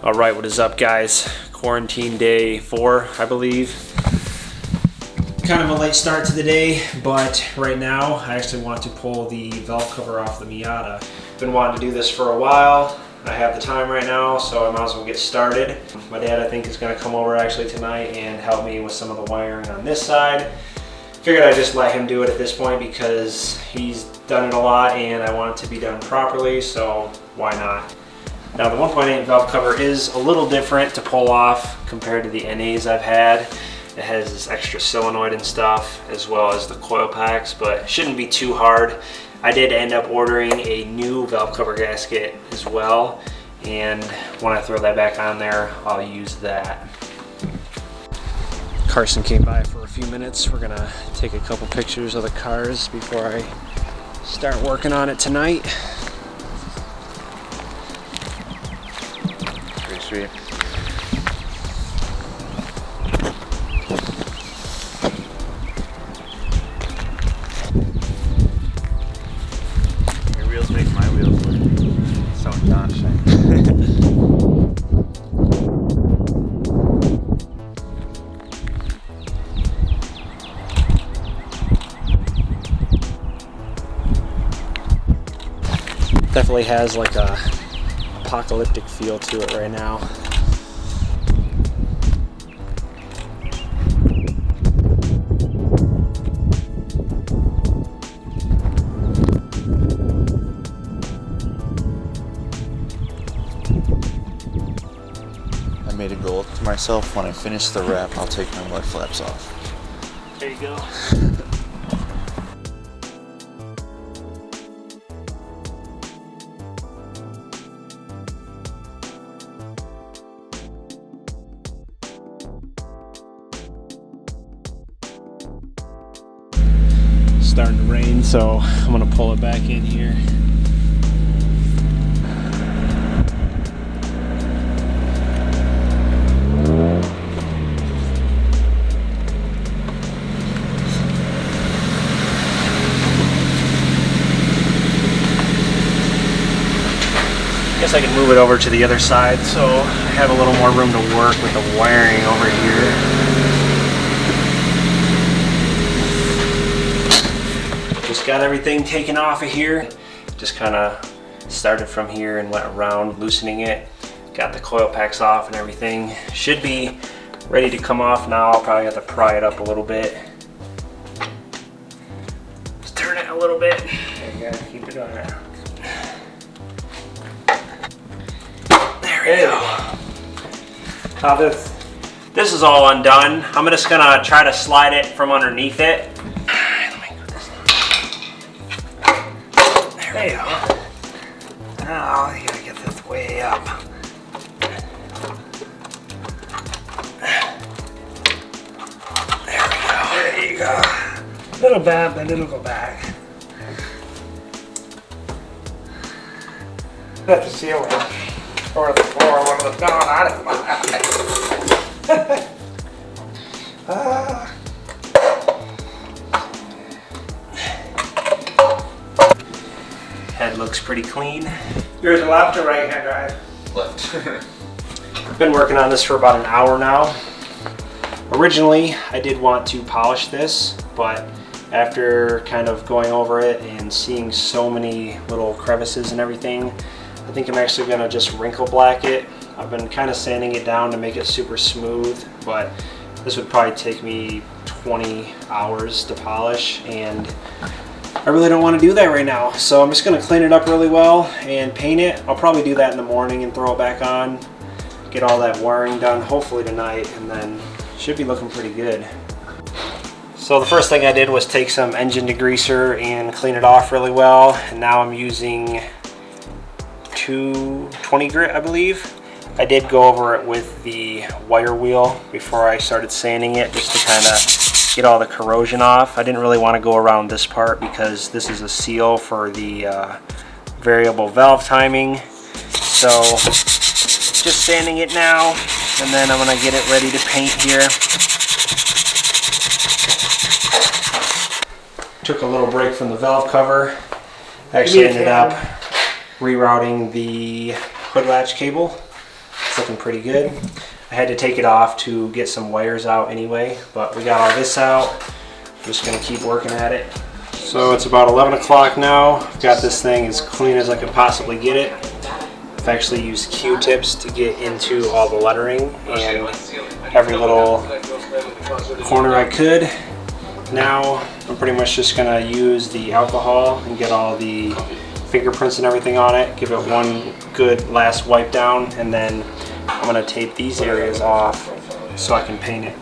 All right, what is up, guys? Quarantine day 4, I believe. Kind of a late start to the day, but right now I actually want to pull the valve cover off the Miata. Been wanting to do this for a while. I have the time right now, so I might as well get started. My dad, I think, is going to come over actually tonight and help me with some of the wiring on this side. Figured I'd just let him do it at this point because he's done it a lot and I want it to be done properly, so why not? Now the 1.8 valve cover is a little different to pull off compared to the NAs I've had. It has this extra solenoid and stuff, as well as the coil packs, but it shouldn't be too hard. I did end up ordering a new valve cover gasket as well, and when I throw that back on there, I'll use that. Carson came by for a few minutes. We're gonna take a couple pictures of the cars before I start working on it tonight. Pretty sweet. Your wheels make my wheels look so astonishing. Definitely has like a apocalyptic feel to it right now. I made a goal to myself, when I finish the wrap, I'll take my mud flaps off. There you go. Starting to rain, so I'm gonna pull it back in here. Guess I can move it over to the other side so I have a little more room to work with the wiring over here. Just got everything taken off of here. Just kind of started from here and went around loosening it. Got the coil packs off and everything. Should be ready to come off now. I'll probably have to pry it up a little bit. Just turn it a little bit. There you go, keep it on there. There we go. Now this is all undone. I'm just gonna try to slide it from underneath it. There you go. Now you gotta get this way up. There we go. There you go. A little bad, but it'll go back. That's the ceiling. Or the floor would have gone out of my eyes. Head looks pretty clean. Yours a left or right hand drive? Left. I've been working on this for about an hour now. Originally, I did want to polish this, but after kind of going over it and seeing so many little crevices and everything, I think I'm actually gonna just wrinkle black it. I've been kind of sanding it down to make it super smooth, but this would probably take me 20 hours to polish, and I really don't want to do that right now. So I'm just gonna clean it up really well and paint it. I'll probably do that in the morning and throw it back on, get all that wiring done, hopefully tonight, and then should be looking pretty good. So the first thing I did was take some engine degreaser and clean it off really well, and now I'm using 220 grit, I believe. I did go over it with the wire wheel before I started sanding it, just to kind of get all the corrosion off. I didn't really want to go around this part because this is a seal for the variable valve timing. So just sanding it now, and then I'm going to get it ready to paint here. Took a little break from the valve cover. Actually ended up rerouting the hood latch cable. It's looking pretty good. I had to take it off to get some wires out anyway, but we got all this out. I'm just gonna keep working at it. So it's about 11 o'clock now. I've got this thing as clean as I could possibly get it. I've actually used Q-tips to get into all the lettering and every little corner I could. Now I'm pretty much just gonna use the alcohol and get all the fingerprints and everything on it, give it one good last wipe down, and then I'm gonna tape these areas off so I can paint it.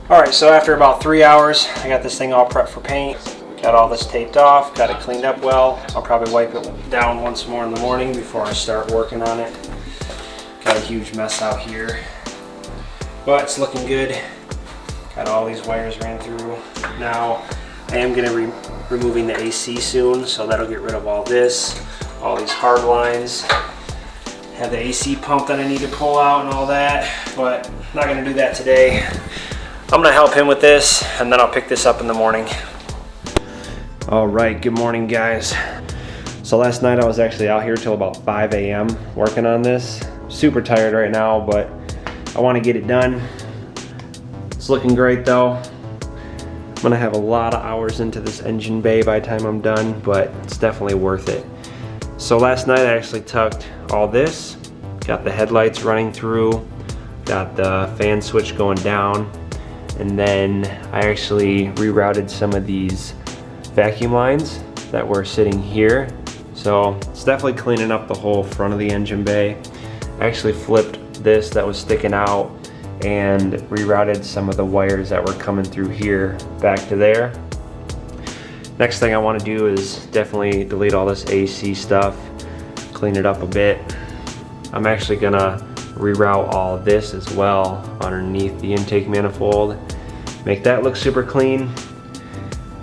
Alright, so after about 3 hours, I got this thing all prepped for paint. Got all this taped off, got it cleaned up well. I'll probably wipe it down once more in the morning before I start working on it. Got a huge mess out here, but it's looking good. Got all these wires ran through. Now, I am going to be removing the AC soon, so that'll get rid of all this, all these hard lines. Have the AC pump that I need to pull out and all that, but I'm not going to do that today. I'm gonna help him with this, and then I'll pick this up in the morning. All right, good morning, guys. So last night I was actually out here till about 5 a.m. working on this. Super tired right now, but I wanna get it done. It's looking great though. I'm gonna have a lot of hours into this engine bay by the time I'm done, but it's definitely worth it. So last night I actually tucked all this, got the headlights running through, got the fan switch going down, and then I actually rerouted some of these vacuum lines that were sitting here. So it's definitely cleaning up the whole front of the engine bay. I actually flipped this that was sticking out and rerouted some of the wires that were coming through here back to there. Next thing I want to do is definitely delete all this AC stuff, clean it up a bit. I'm actually gonna reroute all of this as well underneath the intake manifold, make that look super clean.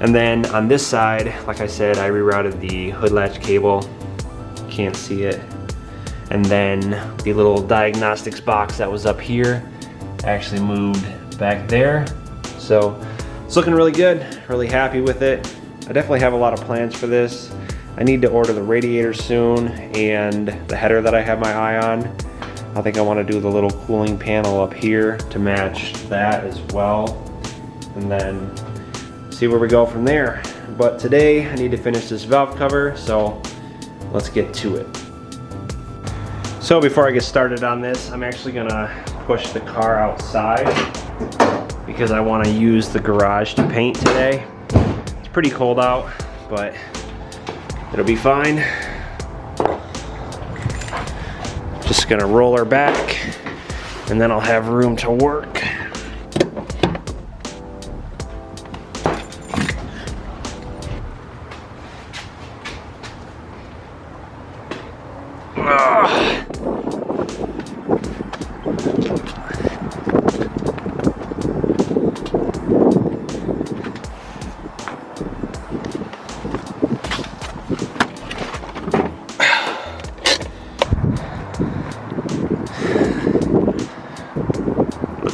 And then on this side, like I said, I rerouted the hood latch cable, can't see it, and then the little diagnostics box that was up here I actually moved back there. So it's looking really good, really happy with it. I definitely have a lot of plans for this. I need to order the radiator soon and the header that I have my eye on. I think I want to do the little cooling panel up here to match that as well, and then see where we go from there. But today I need to finish this valve cover, so let's get to it. So before I get started on this, I'm actually gonna push the car outside because I want to use the garage to paint today. It's pretty cold out, but it'll be fine. Just gonna roll her back, and then I'll have room to work.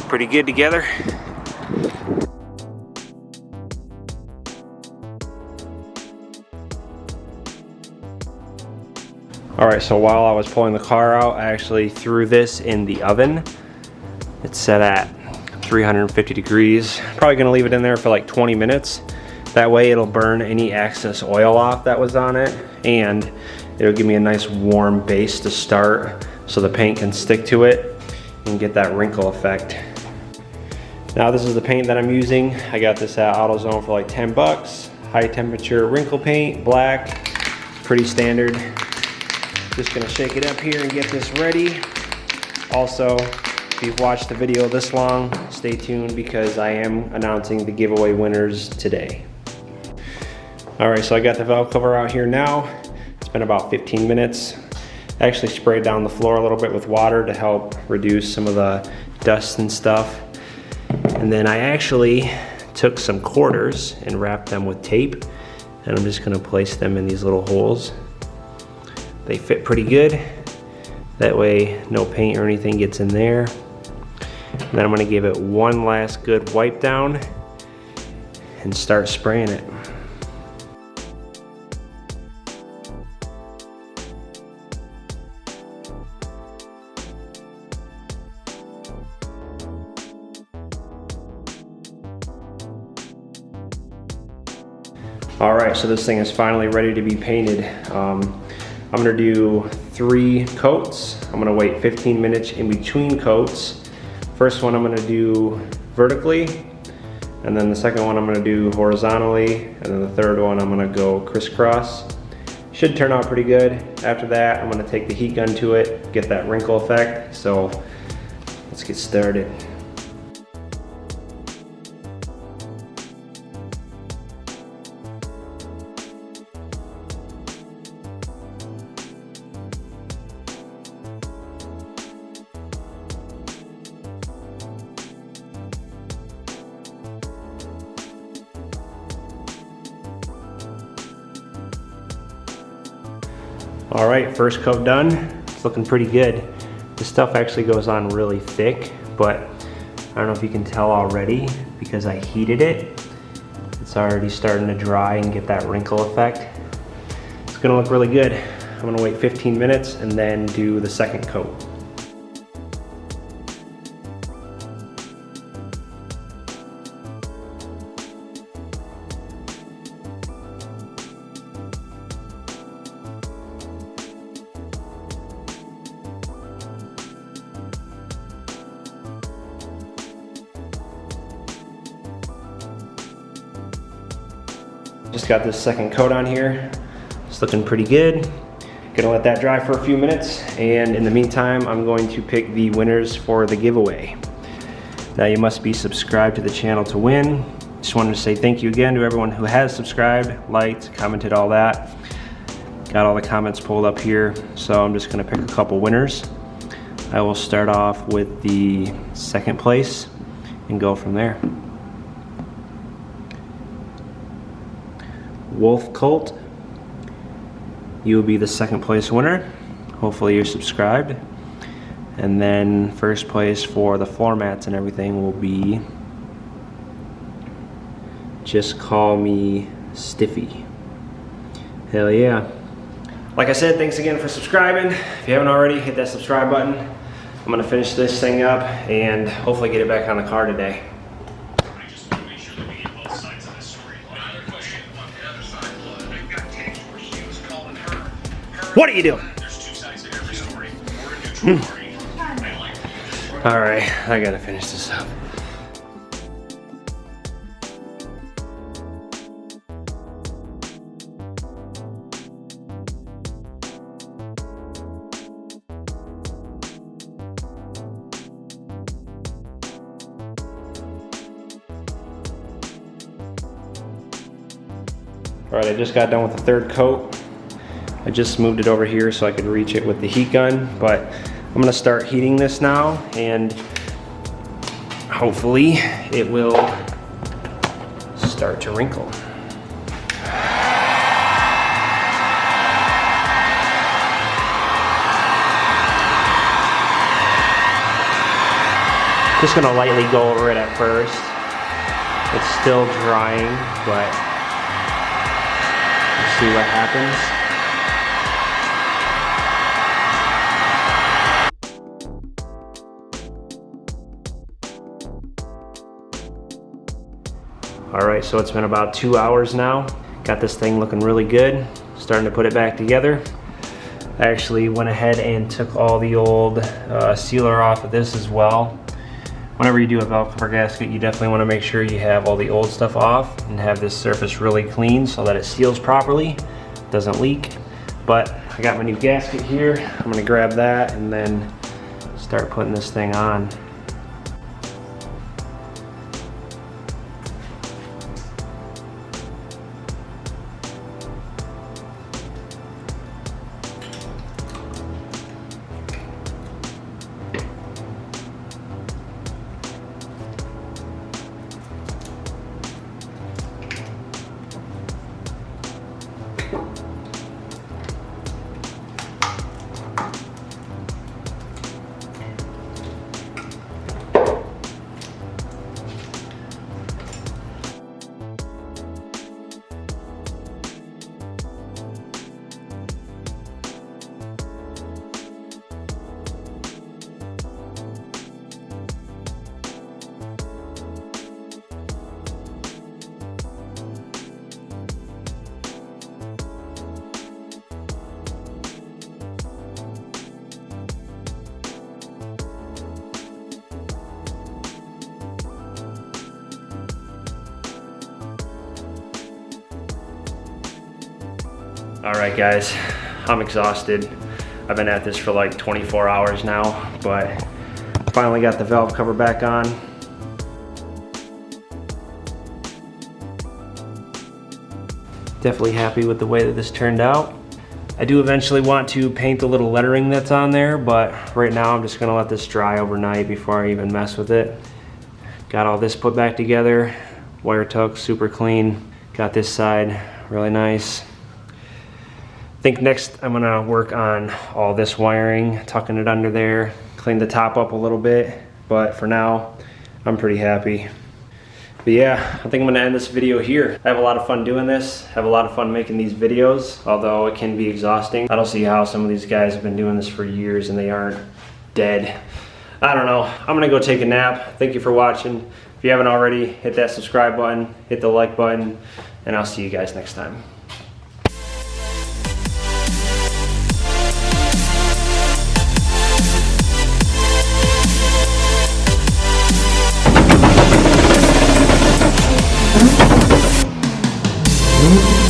Pretty good together. All right, so while I was pulling the car out, I actually threw this in the oven. It's set at 350 degrees. Probably gonna leave it in there for like 20 minutes. That way it'll burn any excess oil off that was on it, and it'll give me a nice warm base to start so the paint can stick to it and get that wrinkle effect. Now this is the paint that I'm using. I got this at AutoZone for like 10 bucks. High temperature wrinkle paint, black, pretty standard. Just gonna shake it up here and get this ready. Also, if you've watched the video this long, stay tuned because I am announcing the giveaway winners today. All right, so I got the valve cover out here now. It's been about 15 minutes. I actually sprayed down the floor a little bit with water to help reduce some of the dust and stuff. And then I actually took some quarters and wrapped them with tape, and I'm just gonna place them in these little holes. They fit pretty good. That way no paint or anything gets in there. And then I'm gonna give it one last good wipe down and start spraying it. All right, so this thing is finally ready to be painted. I'm gonna do 3 coats. I'm gonna wait 15 minutes in between coats. First one I'm gonna do vertically, and then the second one I'm gonna do horizontally, and then the third one I'm gonna go crisscross. Should turn out pretty good. After that, I'm gonna take the heat gun to it, get that wrinkle effect. So let's get started. All right, first coat done. It's looking pretty good. This stuff actually goes on really thick, but I don't know if you can tell already because I heated it. It's already starting to dry and get that wrinkle effect. It's gonna look really good. I'm gonna wait 15 minutes and then do the second coat. Just got this second coat on here. It's looking pretty good. Gonna let that dry for a few minutes, and in the meantime, I'm going to pick the winners for the giveaway. Now you must be subscribed to the channel to win. Just wanted to say thank you again to everyone who has subscribed, liked, commented, all that. Got all the comments pulled up here, so I'm just gonna pick a couple winners. I will start off with the second place and go from there. Wolf Cult, you will be the second place winner. Hopefully you're subscribed. And then first place for the floor mats and everything will be Just Call Me Stiffy. Hell yeah. Like I said, thanks again for subscribing. If you haven't already, hit that subscribe button. I'm gonna finish this thing up and hopefully get it back on the car today. What are you doing? All right, I gotta finish this up. All right, I just got done with the third coat. I just moved it over here so I could reach it with the heat gun, but I'm gonna start heating this now and hopefully it will start to wrinkle. Just gonna lightly go over it at first. It's still drying, but let's see what happens. All right, so it's been about 2 hours now. Got this thing looking really good. Starting to put it back together. I actually went ahead and took all the old sealer off of this as well. Whenever you do a valve cover gasket, you definitely want to make sure you have all the old stuff off and have this surface really clean so that it seals properly, doesn't leak. But I got my new gasket here. I'm gonna grab that and then start putting this thing on. All right, guys, I'm exhausted. I've been at this for like 24 hours now, but finally got the valve cover back on. Definitely happy with the way that this turned out. I do eventually want to paint the little lettering that's on there, but right now I'm just gonna let this dry overnight before I even mess with it. Got all this put back together, wire tuck, super clean. Got this side really nice. I think next I'm gonna work on all this wiring, tucking it under there, clean the top up a little bit, but for now, I'm pretty happy. But yeah, I think I'm gonna end this video here. I have a lot of fun doing this, have a lot of fun making these videos, although it can be exhausting. I don't see how some of these guys have been doing this for years and they aren't dead. I don't know, I'm gonna go take a nap. Thank you for watching. If you haven't already, hit that subscribe button, hit the like button, and I'll see you guys next time. Mm-hmm.